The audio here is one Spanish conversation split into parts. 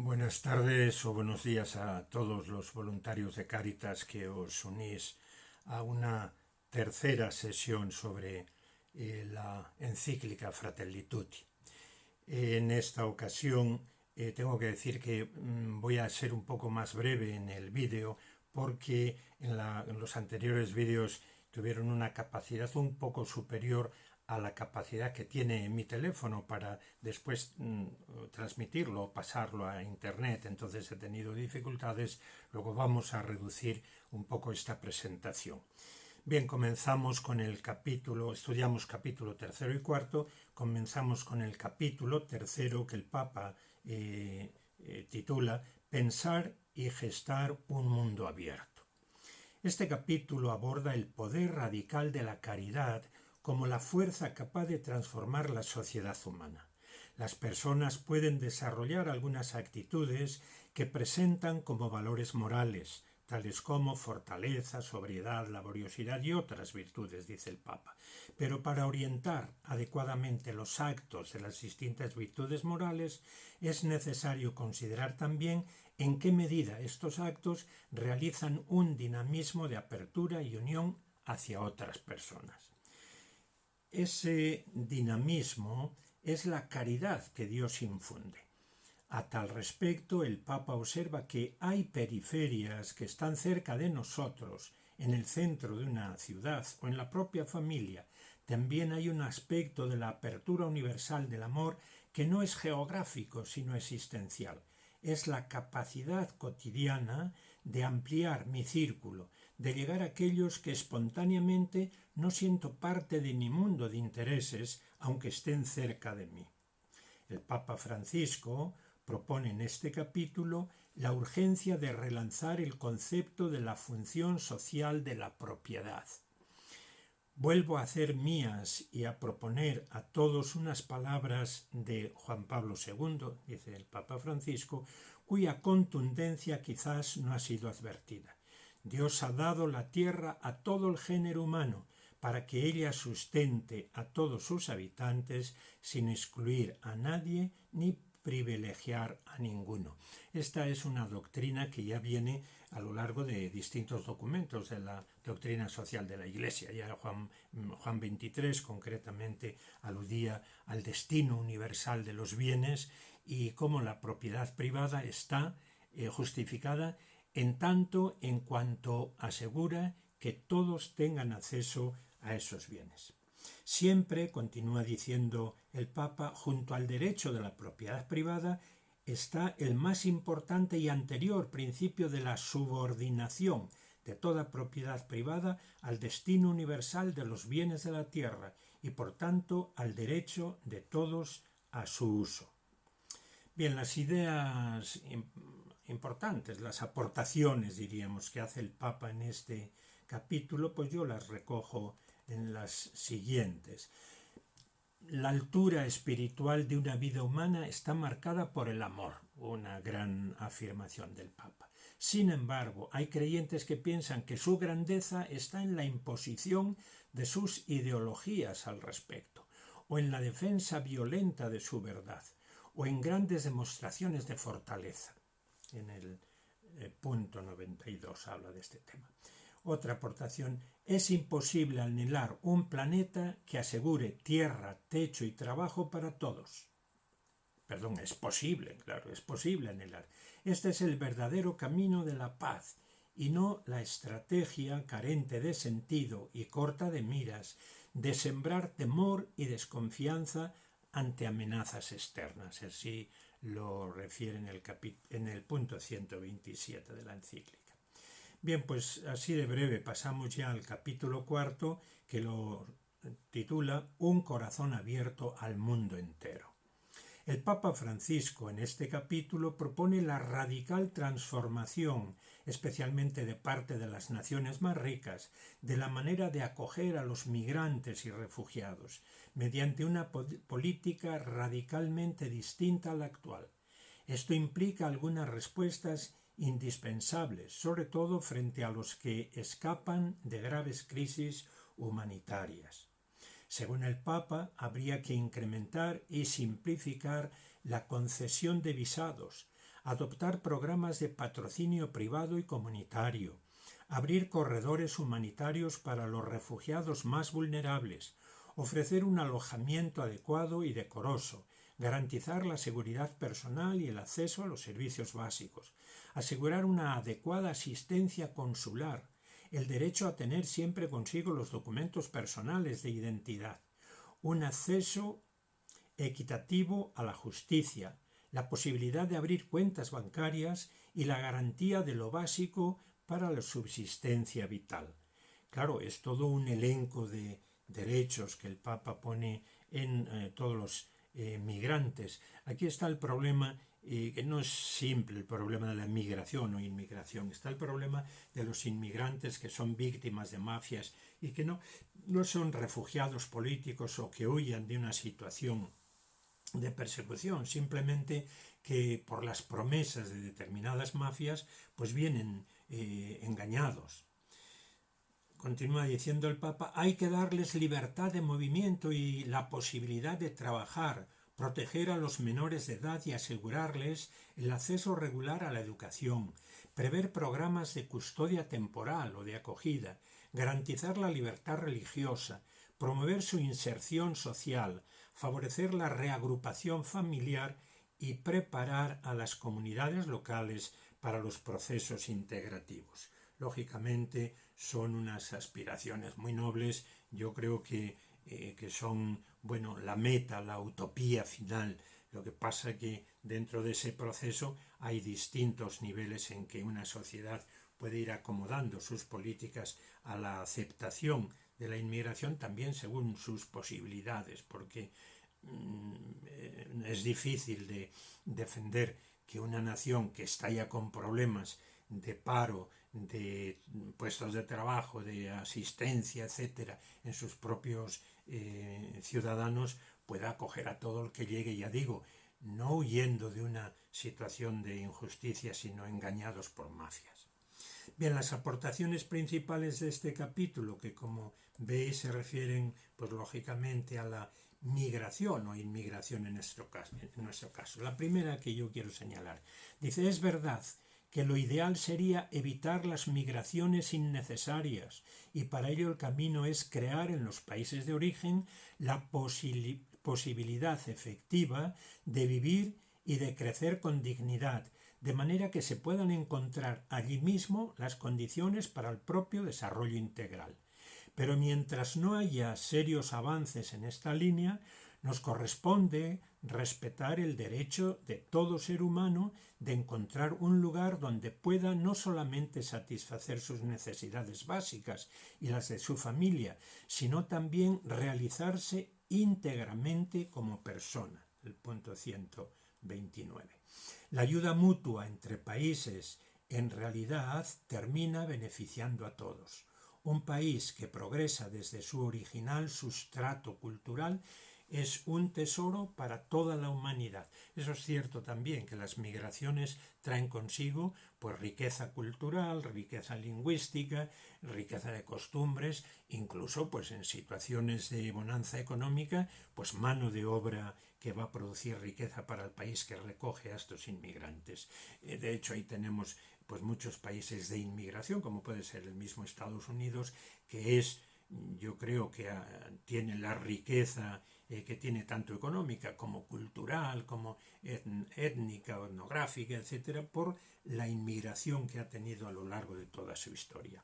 Buenas tardes o buenos días a todos los voluntarios de Cáritas que os unís a una tercera sesión sobre la encíclica Fratelli Tutti. En esta ocasión tengo que decir que voy a ser un poco más breve en el vídeo porque en los anteriores vídeos tuvieron una capacidad un poco superior a la capacidad que tiene mi teléfono para después transmitirlo o pasarlo a internet, entonces he tenido dificultades. Luego vamos a reducir un poco esta presentación. Bien, comenzamos con el capítulo, estudiamos capítulo tercero y cuarto, comenzamos con el capítulo tercero que el Papa titula Pensar y gestar un mundo abierto. Este capítulo aborda el poder radical de la caridad como la fuerza capaz de transformar la sociedad humana. Las personas pueden desarrollar algunas actitudes que presentan como valores morales, tales como fortaleza, sobriedad, laboriosidad y otras virtudes, dice el Papa. Pero para orientar adecuadamente los actos de las distintas virtudes morales es necesario considerar también en qué medida estos actos realizan un dinamismo de apertura y unión hacia otras personas. Ese dinamismo es la caridad que Dios infunde. A tal respecto, el Papa observa que hay periferias que están cerca de nosotros, en el centro de una ciudad o en la propia familia. También hay un aspecto de la apertura universal del amor que no es geográfico, sino existencial. Es la capacidad cotidiana de ampliar mi círculo, de llegar a aquellos que espontáneamente no siento parte de mi mundo de intereses, aunque estén cerca de mí. El Papa Francisco propone en este capítulo la urgencia de relanzar el concepto de la función social de la propiedad. Vuelvo a hacer mías y a proponer a todos unas palabras de Juan Pablo II, dice el Papa Francisco, cuya contundencia quizás no ha sido advertida. Dios ha dado la tierra a todo el género humano para que ella sustente a todos sus habitantes sin excluir a nadie ni privilegiar a ninguno. Esta es una doctrina que ya viene a lo largo de distintos documentos de la doctrina social de la Iglesia. Ya Juan XXIII concretamente aludía al destino universal de los bienes y cómo la propiedad privada está justificada en tanto en cuanto asegura que todos tengan acceso a esos bienes. Siempre, continúa diciendo el Papa, junto al derecho de la propiedad privada está el más importante y anterior principio de la subordinación de toda propiedad privada al destino universal de los bienes de la tierra y por tanto al derecho de todos a su uso. Bien, las ideas importantes, las aportaciones, diríamos, que hace el Papa en este capítulo, pues yo las recojo en las siguientes. La altura espiritual de una vida humana está marcada por el amor, una gran afirmación del Papa. Sin embargo, hay creyentes que piensan que su grandeza está en la imposición de sus ideologías al respecto, o en la defensa violenta de su verdad, o en grandes demostraciones de fortaleza. En el punto 92 habla de este tema. Otra aportación: es imposible anhelar un planeta que asegure tierra, techo y trabajo para todos. Perdón, es posible, claro, es posible anhelar. Este es el verdadero camino de la paz y no la estrategia carente de sentido y corta de miras de sembrar temor y desconfianza ante amenazas externas. Así lo refiere en el punto 127 de la encíclica. Bien, pues así de breve pasamos ya al capítulo cuarto, que lo titula Un corazón abierto al mundo entero. El Papa Francisco en este capítulo propone la radical transformación, especialmente de parte de las naciones más ricas, de la manera de acoger a los migrantes y refugiados, mediante una política radicalmente distinta a la actual. Esto implica algunas respuestas indispensables, sobre todo frente a los que escapan de graves crisis humanitarias. Según el Papa, habría que incrementar y simplificar la concesión de visados, adoptar programas de patrocinio privado y comunitario, abrir corredores humanitarios para los refugiados más vulnerables, ofrecer un alojamiento adecuado y decoroso, garantizar la seguridad personal y el acceso a los servicios básicos, asegurar una adecuada asistencia consular, el derecho a tener siempre consigo los documentos personales de identidad, un acceso equitativo a la justicia, la posibilidad de abrir cuentas bancarias y la garantía de lo básico para la subsistencia vital. Claro, es todo un elenco de derechos que el Papa pone en todos los migrantes. Aquí está el problema, que no es simple el problema de la migración o inmigración, está el problema de los inmigrantes que son víctimas de mafias y que no son refugiados políticos o que huyan de una situación de persecución, simplemente que por las promesas de determinadas mafias pues vienen engañados. Continúa diciendo el Papa, hay que darles libertad de movimiento y la posibilidad de trabajar, proteger a los menores de edad y asegurarles el acceso regular a la educación, prever programas de custodia temporal o de acogida, garantizar la libertad religiosa, promover su inserción social, favorecer la reagrupación familiar y preparar a las comunidades locales para los procesos integrativos. Lógicamente son unas aspiraciones muy nobles, yo creo que son, bueno, la meta, la utopía final. Lo que pasa que dentro de ese proceso hay distintos niveles en que una sociedad puede ir acomodando sus políticas a la aceptación de la inmigración también según sus posibilidades, porque es difícil de defender que una nación que está ya con problemas de paro, de puestos de trabajo, de asistencia, etcétera, en sus propios ciudadanos, pueda acoger a todo el que llegue, ya digo, no huyendo de una situación de injusticia, sino engañados por mafias. Bien, las aportaciones principales de este capítulo, que como veis se refieren, pues lógicamente a la migración o inmigración en nuestro caso. La primera que yo quiero señalar, dice, es verdad que lo ideal sería evitar las migraciones innecesarias y para ello el camino es crear en los países de origen la posibilidad efectiva de vivir y de crecer con dignidad, de manera que se puedan encontrar allí mismo las condiciones para el propio desarrollo integral. Pero mientras no haya serios avances en esta línea, nos corresponde respetar el derecho de todo ser humano de encontrar un lugar donde pueda no solamente satisfacer sus necesidades básicas y las de su familia, sino también realizarse íntegramente como persona. El punto 129. La ayuda mutua entre países en realidad termina beneficiando a todos. Un país que progresa desde su original sustrato cultural es un tesoro para toda la humanidad. Eso es cierto también, que las migraciones traen consigo pues riqueza cultural, riqueza lingüística, riqueza de costumbres, incluso pues en situaciones de bonanza económica, pues mano de obra que va a producir riqueza para el país que recoge a estos inmigrantes. De hecho, ahí tenemos pues muchos países de inmigración, como puede ser el mismo Estados Unidos, que es, yo creo que tiene la riqueza que tiene tanto económica como cultural, como étnica o etnográfica, etcétera, por la inmigración que ha tenido a lo largo de toda su historia.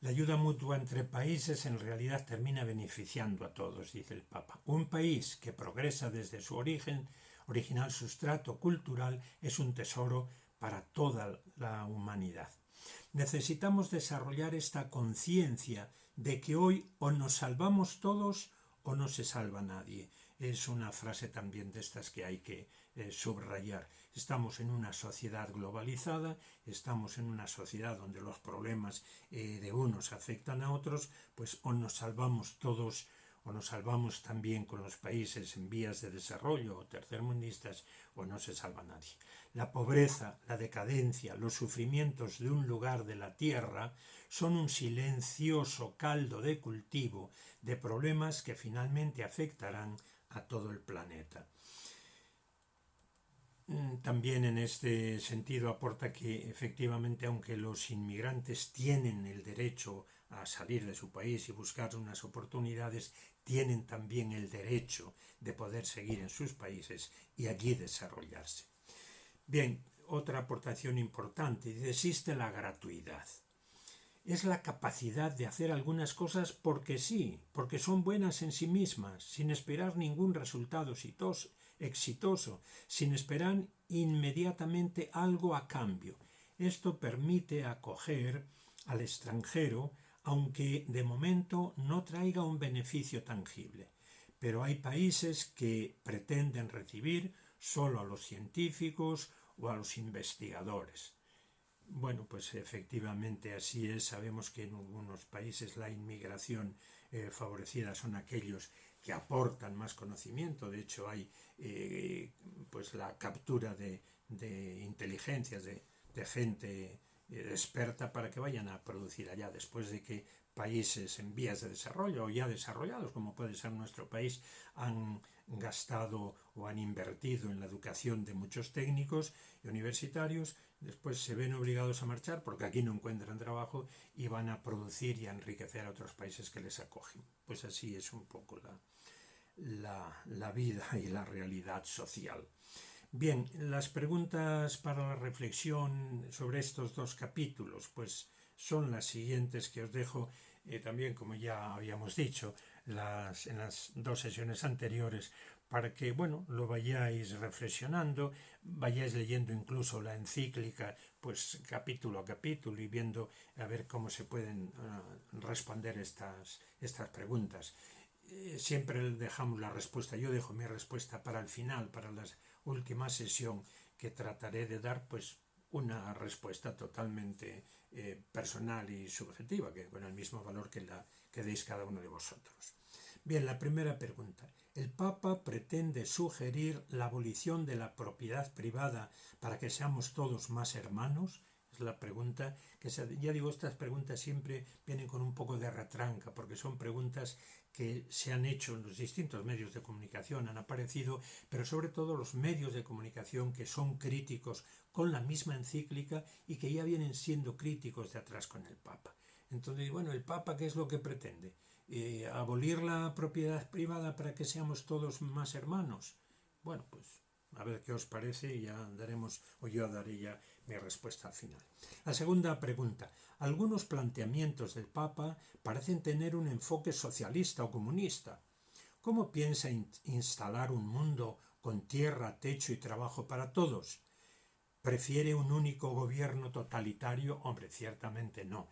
La ayuda mutua entre países en realidad termina beneficiando a todos, dice el Papa. Un país que progresa desde su original sustrato cultural es un tesoro para toda la humanidad. Necesitamos desarrollar esta conciencia de que hoy o nos salvamos todos o no se salva nadie. Es una frase también de estas que hay que subrayar. Estamos en una sociedad globalizada, estamos en una sociedad donde los problemas de unos afectan a otros, pues o nos salvamos todos o nos salvamos también con los países en vías de desarrollo o tercermundistas, o no se salva nadie. La pobreza, la decadencia, los sufrimientos de un lugar de la tierra son un silencioso caldo de cultivo de problemas que finalmente afectarán a todo el planeta. También en este sentido aporta que efectivamente, aunque los inmigrantes tienen el derecho a salir de su país y buscar unas oportunidades, tienen también el derecho de poder seguir en sus países y allí desarrollarse. Bien, otra aportación importante: existe la gratuidad. Es la capacidad de hacer algunas cosas porque sí, porque son buenas en sí mismas, sin esperar ningún resultado exitoso, sin esperar inmediatamente algo a cambio. Esto permite acoger al extranjero, aunque de momento no traiga un beneficio tangible. Pero hay países que pretenden recibir solo a los científicos o a los investigadores. Bueno, pues efectivamente así es. Sabemos que en algunos países la inmigración favorecida son aquellos que aportan más conocimiento. De hecho, hay pues la captura de inteligencias de gente experta para que vayan a producir allá, después de que países en vías de desarrollo o ya desarrollados, como puede ser nuestro país, han gastado o han invertido en la educación de muchos técnicos y universitarios. Después se ven obligados a marchar porque aquí no encuentran trabajo y van a producir y a enriquecer a otros países que les acogen. Pues así es un poco la vida y la realidad social. Bien, las preguntas para la reflexión sobre estos dos capítulos pues son las siguientes que os dejo también, como ya habíamos dicho en las dos sesiones anteriores, para que lo vayáis reflexionando, vayáis leyendo incluso la encíclica pues capítulo a capítulo y viendo a ver cómo se pueden responder estas preguntas. Siempre dejamos la respuesta, yo dejo mi respuesta para el final, para la última sesión, que trataré de dar pues una respuesta totalmente personal y subjetiva, que con el mismo valor que deis cada uno de vosotros. Bien, la primera pregunta: ¿el Papa pretende sugerir la abolición de la propiedad privada para que seamos todos más hermanos? Es la pregunta que, ya digo, estas preguntas siempre vienen con un poco de retranca, porque son preguntas que se han hecho en los distintos medios de comunicación, han aparecido, pero sobre todo los medios de comunicación que son críticos con la misma encíclica y que ya vienen siendo críticos de atrás con el Papa. Entonces, ¿el Papa qué es lo que pretende? ¿Abolir la propiedad privada para que seamos todos más hermanos? Bueno, pues a ver qué os parece y ya daremos, o yo daré ya mi respuesta al final. La segunda pregunta: algunos planteamientos del Papa parecen tener un enfoque socialista o comunista. ¿Cómo piensa instalar un mundo con tierra, techo y trabajo para todos? ¿Prefiere un único gobierno totalitario? Hombre, ciertamente no.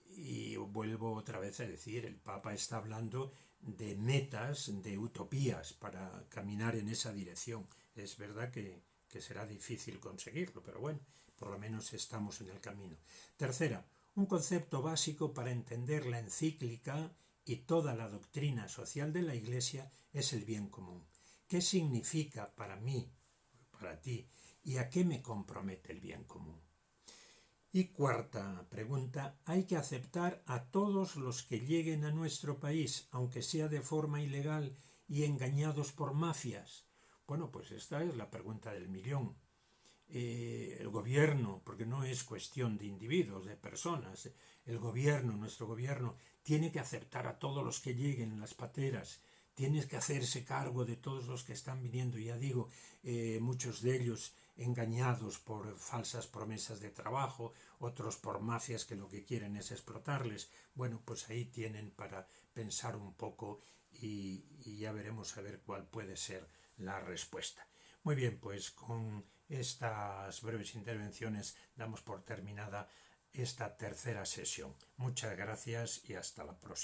Y vuelvo otra vez a decir, el Papa está hablando de metas, de utopías para caminar en esa dirección. Es verdad que será difícil conseguirlo, pero bueno, por lo menos estamos en el camino. Tercera, un concepto básico para entender la encíclica y toda la doctrina social de la Iglesia es el bien común. ¿Qué significa para mí, para ti, y a qué me compromete el bien común? Y cuarta pregunta: ¿hay que aceptar a todos los que lleguen a nuestro país, aunque sea de forma ilegal y engañados por mafias? Bueno, pues esta es la pregunta del millón. El gobierno, porque no es cuestión de individuos, de personas, el gobierno, nuestro gobierno, tiene que aceptar a todos los que lleguen en las pateras, tiene que hacerse cargo de todos los que están viniendo, ya digo, muchos de ellos engañados por falsas promesas de trabajo, otros por mafias que lo que quieren es explotarles. Bueno, pues ahí tienen para pensar un poco y ya veremos a ver cuál puede ser la respuesta. Muy bien, pues con estas breves intervenciones damos por terminada esta tercera sesión. Muchas gracias y hasta la próxima.